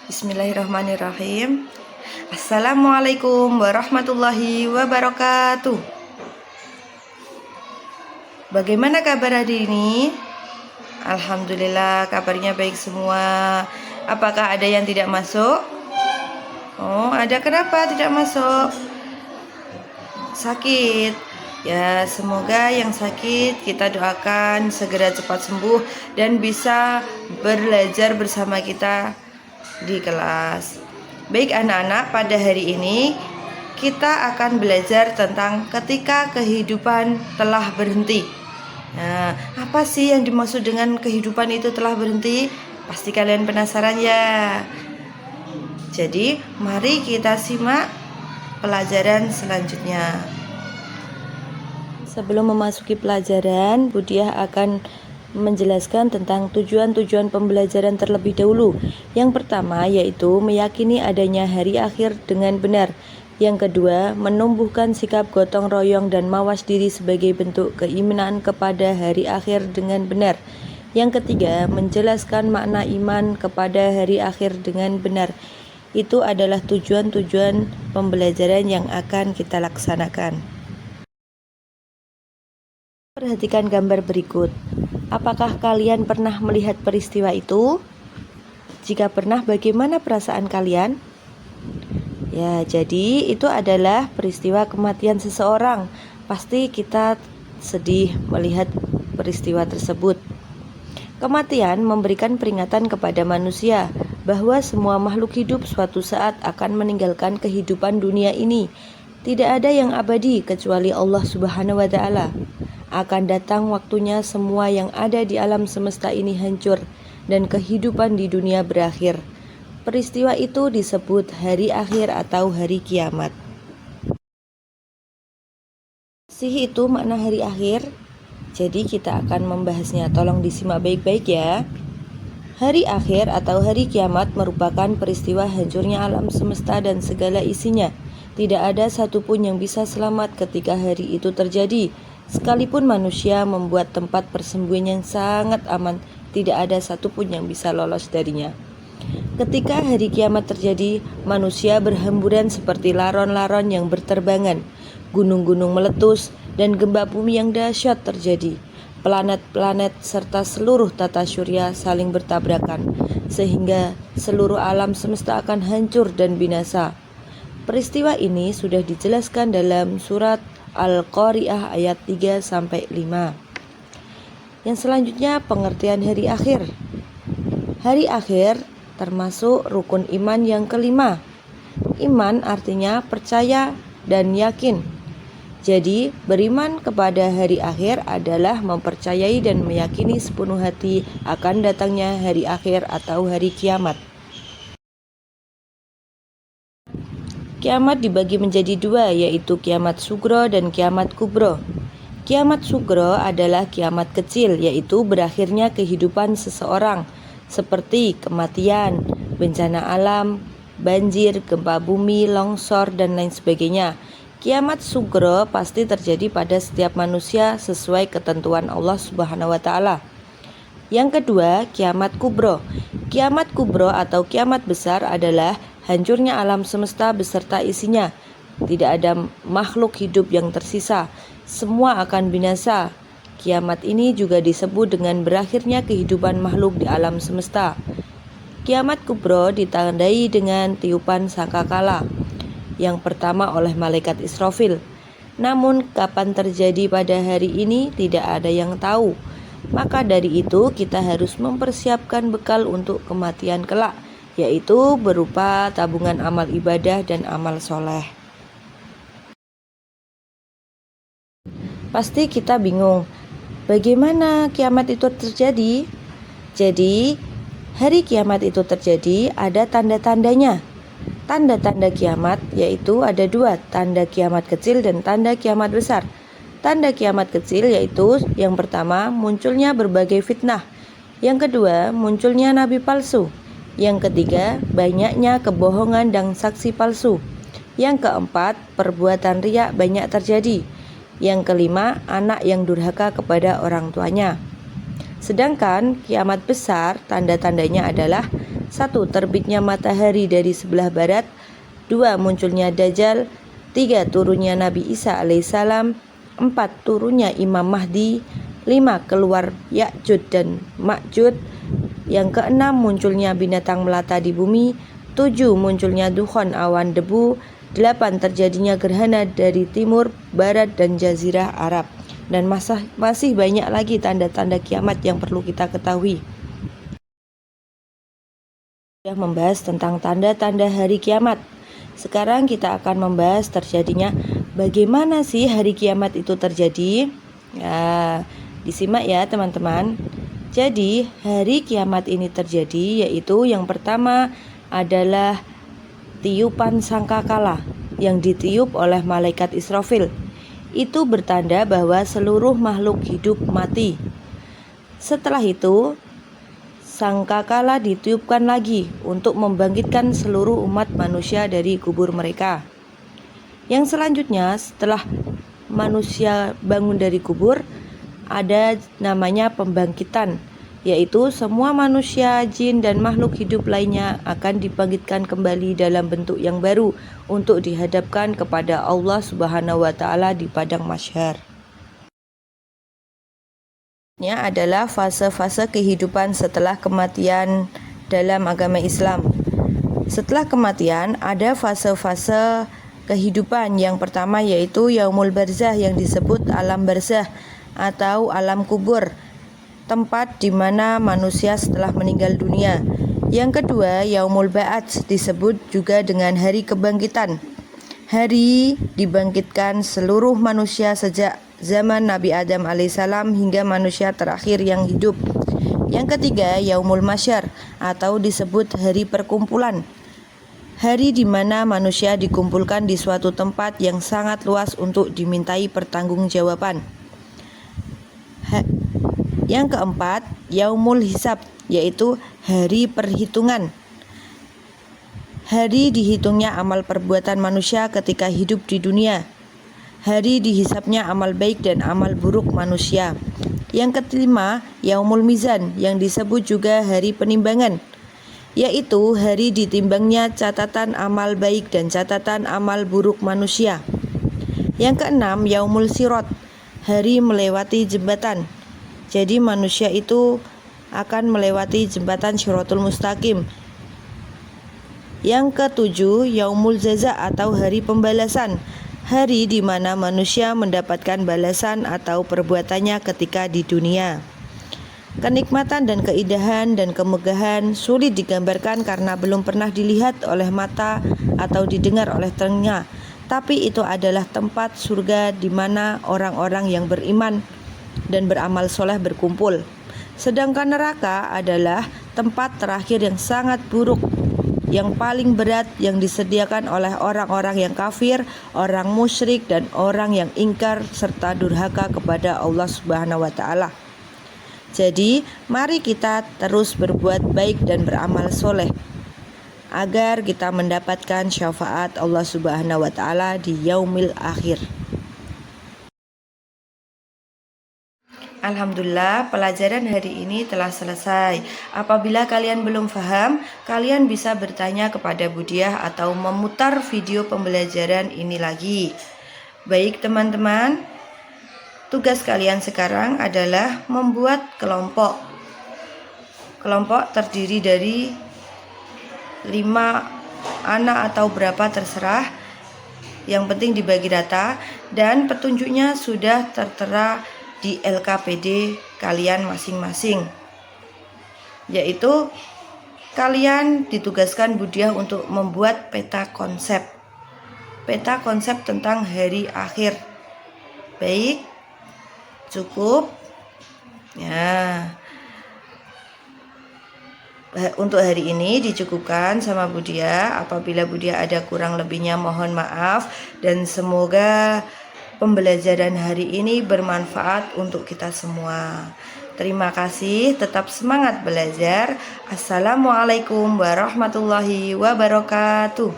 Bismillahirrahmanirrahim. Assalamualaikum warahmatullahi wabarakatuh. Bagaimana kabar hari ini? Alhamdulillah kabarnya baik semua. Apakah ada yang tidak masuk? Oh, ada. Kenapa tidak masuk? Sakit. Ya, semoga yang sakit kita doakan segera cepat sembuh dan bisa belajar bersama kita di kelas. Baik anak-anak, pada hari ini kita akan belajar tentang ketika kehidupan telah berhenti. Nah, apa sih yang dimaksud dengan kehidupan itu telah berhenti? Pasti kalian penasaran ya. Jadi, mari kita simak pelajaran selanjutnya. Sebelum memasuki pelajaran, Budiah akan menjelaskan tentang tujuan-tujuan pembelajaran terlebih dahulu. Yang pertama yaitu meyakini adanya hari akhir dengan benar. Yang kedua, menumbuhkan sikap gotong royong dan mawas diri sebagai bentuk keimanan kepada hari akhir dengan benar. Yang ketiga, menjelaskan makna iman kepada hari akhir dengan benar. Itu adalah tujuan-tujuan pembelajaran yang akan kita laksanakan. Perhatikan gambar berikut. Apakah kalian pernah melihat peristiwa itu? Jika pernah, bagaimana perasaan kalian? Ya, jadi itu adalah peristiwa kematian seseorang. Pasti kita sedih melihat peristiwa tersebut. Kematian memberikan peringatan kepada manusia bahwa semua makhluk hidup suatu saat akan meninggalkan kehidupan dunia ini. Tidak ada yang abadi kecuali Allah Subhanahu wa Ta'ala. Akan datang waktunya semua yang ada di alam semesta ini hancur dan kehidupan di dunia berakhir. Peristiwa itu disebut hari akhir atau hari kiamat. Sih itu makna hari akhir. Jadi kita akan membahasnya. Tolong disimak baik-baik ya. Hari akhir atau hari kiamat merupakan peristiwa hancurnya alam semesta dan segala isinya. Tidak ada satupun yang bisa selamat ketika hari itu terjadi. Sekalipun manusia membuat tempat persembunyian yang sangat aman, tidak ada satupun yang bisa lolos darinya. Ketika hari kiamat terjadi, manusia berhamburan seperti laron-laron yang berterbangan. Gunung-gunung meletus dan gempa bumi yang dahsyat terjadi. Planet-planet serta seluruh tata surya saling bertabrakan, sehingga seluruh alam semesta akan hancur dan binasa. Peristiwa ini sudah dijelaskan dalam surat Al-Qari'ah ayat 3-5. Yang selanjutnya pengertian hari akhir. Hari akhir termasuk rukun iman yang kelima. Iman artinya percaya dan yakin. Jadi beriman kepada hari akhir adalah mempercayai dan meyakini sepenuh hati akan datangnya hari akhir atau hari kiamat. Kiamat dibagi menjadi dua, yaitu kiamat sugro dan kiamat kubro. Kiamat sugro adalah kiamat kecil, yaitu berakhirnya kehidupan seseorang, seperti kematian, bencana alam, banjir, gempa bumi, longsor, dan lain sebagainya. Kiamat sugro pasti terjadi pada setiap manusia sesuai ketentuan Allah Subhanahu wa Ta'ala. Yang kedua, kiamat kubro. Kiamat kubro atau kiamat besar adalah hancurnya alam semesta beserta isinya. Tidak ada makhluk hidup yang tersisa. Semua akan binasa. Kiamat ini juga disebut dengan berakhirnya kehidupan makhluk di alam semesta. Kiamat kubro ditandai dengan tiupan sangkakala. Yang pertama oleh malaikat Israfil. Namun kapan terjadi pada hari ini tidak ada yang tahu. Maka dari itu kita harus mempersiapkan bekal untuk kematian kelak, yaitu berupa tabungan amal ibadah dan amal soleh. Pasti kita bingung, bagaimana kiamat itu terjadi? Jadi, hari kiamat itu terjadi ada tanda-tandanya. Tanda-tanda kiamat yaitu ada dua, tanda kiamat kecil dan tanda kiamat besar. Tanda kiamat kecil yaitu yang pertama, munculnya berbagai fitnah. Yang kedua, munculnya nabi palsu. Yang ketiga, banyaknya kebohongan dan saksi palsu. Yang keempat, perbuatan riya banyak terjadi. Yang kelima, anak yang durhaka kepada orang tuanya. Sedangkan kiamat besar tanda-tandanya adalah 1. Terbitnya matahari dari sebelah barat. 2. Munculnya Dajjal. 3. Turunnya Nabi Isa alaihissalam. 4. Turunnya Imam Mahdi. 5. Keluar Ya'jud dan Ma'jud. Yang keenam, munculnya binatang melata di bumi. 7. Munculnya dukhon awan debu. 8. Terjadinya gerhana dari timur, barat, dan jazirah Arab. Dan masih banyak lagi tanda-tanda kiamat yang perlu kita ketahui. Sudah membahas tentang tanda-tanda hari kiamat. Sekarang kita akan membahas terjadinya bagaimana sih hari kiamat itu terjadi. Nah, disimak ya teman-teman. Jadi hari kiamat ini terjadi yaitu yang pertama adalah tiupan sangkakala yang ditiup oleh malaikat Israfil. Itu bertanda bahwa seluruh makhluk hidup mati. Setelah itu sangkakala ditiupkan lagi untuk membangkitkan seluruh umat manusia dari kubur mereka. Yang selanjutnya setelah manusia bangun dari kubur ada namanya pembangkitan, yaitu semua manusia, jin, dan makhluk hidup lainnya akan dibangkitkan kembali dalam bentuk yang baru untuk dihadapkan kepada Allah Subhanahu wa Ta'ala di padang mahsyar. Ini adalah fase-fase kehidupan setelah kematian dalam agama Islam. Setelah kematian ada fase-fase kehidupan. Yang pertama yaitu yaumul barzah yang disebut alam barzah atau alam kubur, tempat di mana manusia setelah meninggal dunia. Yang kedua, yaumul ba'ats disebut juga dengan hari kebangkitan. Hari dibangkitkan seluruh manusia sejak zaman Nabi Adam alaihissalam hingga manusia terakhir yang hidup. Yang ketiga, yaumul masyar atau disebut hari perkumpulan. Hari di mana manusia dikumpulkan di suatu tempat yang sangat luas untuk dimintai pertanggungjawaban. Yang keempat, yaumul hisab, yaitu hari perhitungan. Hari dihitungnya amal perbuatan manusia ketika hidup di dunia. Hari dihisapnya amal baik dan amal buruk manusia. Yang kelima, yaumul mizan yang disebut juga hari penimbangan, yaitu hari ditimbangnya catatan amal baik dan catatan amal buruk manusia. Yang keenam, yaumul sirat, hari melewati jembatan. Jadi manusia itu akan melewati jembatan Syiratul Mustaqim. Yang ketujuh, yaumul jaza atau hari pembalasan, hari di mana manusia mendapatkan balasan atau perbuatannya ketika di dunia. Kenikmatan dan keindahan dan kemegahan sulit digambarkan karena belum pernah dilihat oleh mata atau didengar oleh telinga. Tapi itu adalah tempat surga di mana orang-orang yang beriman dan beramal soleh berkumpul. Sedangkan neraka adalah tempat terakhir yang sangat buruk, yang paling berat yang disediakan oleh orang-orang yang kafir, orang musyrik, dan orang yang ingkar serta durhaka kepada Allah Subhanahu wa Ta'ala. Jadi, mari kita terus berbuat baik dan beramal soleh agar kita mendapatkan syafaat Allah Subhanahu wa Ta'ala di yaumil akhir. Alhamdulillah, pelajaran hari ini telah selesai. Apabila kalian belum paham, kalian bisa bertanya kepada Budiah atau memutar video pembelajaran ini lagi. Baik teman-teman, tugas kalian sekarang adalah membuat kelompok. Kelompok terdiri dari 5 anak atau berapa terserah. Yang penting dibagi rata dan petunjuknya sudah tertera di LKPD kalian masing-masing, yaitu kalian ditugaskan Budiah untuk membuat peta konsep tentang hari akhir. Baik, cukup ya, untuk hari ini dicukupkan sama Budiah. Apabila Budiah ada kurang lebihnya mohon maaf, dan semoga pembelajaran hari ini bermanfaat untuk kita semua. Terima kasih, tetap semangat belajar. Assalamualaikum warahmatullahi wabarakatuh.